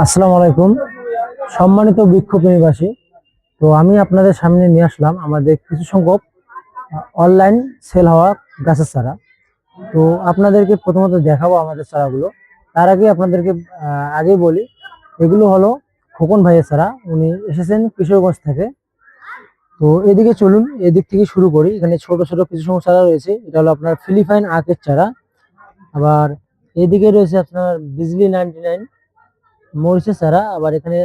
আসসালামু আলাইকুম, সম্মানিত বিক্ষোভ নিবাসী। তো আমি আপনাদের সামনে নিয়ে আসলাম আমাদের কিছু সংখ্যক অনলাইন সেল হওয়া গাছের চারা। তো আপনাদেরকে প্রথমত দেখাবো আমাদের চারাগুলো। তার আগে আপনাদেরকে আগেই বলি, এগুলো হলো খোকন ভাইয়ের চারা। উনি এসেছেন কিশোরগঞ্জ থেকে। তো এদিকে চলুন, এদিক থেকে শুরু করি। এখানে ছোট ছোট কিছু সংখ্যক চারা রয়েছে। এটা হলো আপনার ফিলিপাইন আখের চারা। আবার এদিকে রয়েছে আপনার বিজলি 99 মরিচের চারা। আবার এখানে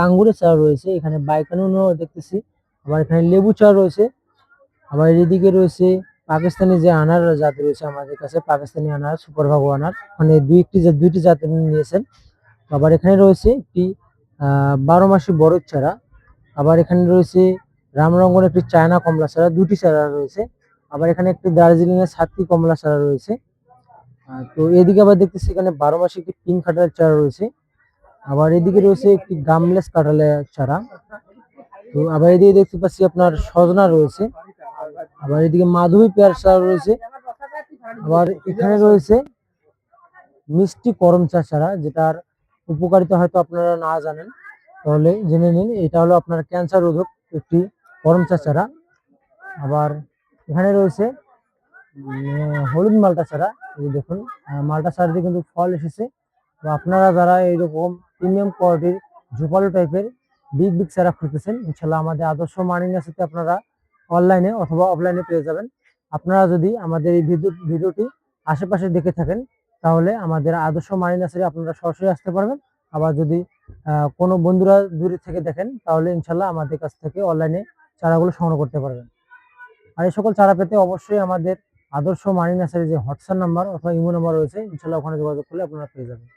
আঙ্গুরের চারা রয়েছে, এখানে বাইকানুনও দেখতেছি। আবার এখানে লেবু চারা রয়েছে। আবার এদিকে রয়েছে পাকিস্তানি যে আনার জাত রয়েছে আমাদের কাছে, পাকিস্তানি আনার, সুপার ভাগো আনার, মানে দুইটি জাত নিয়েছেন। আবার এখানে রয়েছে একটি 12 মাসি বড় চারা। আবার এখানে রয়েছে রামরঙ্গন একটি চায়না কমলা চারা, দুটি চারা রয়েছে। আবার এখানে একটি দার্জিলিং এর সাতটি কমলা চারা রয়েছে। তো এদিকে আবার দেখতেছি এখানে 12 মাসি একটি পিঙ্ক কাঁঠালের চারা রয়েছে। আবার এদিকে রয়েছে একটি গামলেস কাঁঠালের চারা। তো আবার এদিকে দেখতে পাচ্ছি আপনার সজনা রয়েছে। আবার এদিকে মাধবী পেয়ার চারা রয়েছে। আবার এখানে রয়েছে মিষ্টি করম চা চারা, যেটার উপকারিতা হয়তো আপনারা না জানেন, তাহলে জেনে নিন। এটা হলো আপনার ক্যান্সার রোধক একটি করম চা চারা। আবার এখানে রয়েছে হলুদ মালটা চারা। এই দেখুন, মালটা চারাতে কিন্তু ফল এসেছে। তো আপনারা যারা এইরকম প্রিমিয়াম কোয়ালিটির ঝোপালো টাইপের বিগ বিগ চারা খুঁজতেছেন, ইনশাল্লাহ আমাদের আদর্শ মানি নার্সারিতে আপনারা অনলাইনে অথবা অফলাইনে পেয়ে যাবেন। আপনারা যদি আমাদের এই ভিডিওটি আশেপাশে দেখে থাকেন, তাহলে আমাদের আদর্শ মানি নার্সারি আপনারা সরাসরি আসতে পারবেন। আবার যদি কোনো বন্ধুরা দূরে থেকে দেখেন, তাহলে ইনশাল্লাহ আমাদের কাছ থেকে অনলাইনে চারাগুলো সংগ্রহ করতে পারবেন। আর এই সকল চারা পেতে অবশ্যই আমাদের আদর্শ মানি নার্সারি যে হোয়াটসঅ্যাপ নাম্বার অথবা ইমো নাম্বার রয়েছে, ইনশাল্লাহ ওখানে যোগাযোগ করলে আপনারা পেয়ে যাবেন।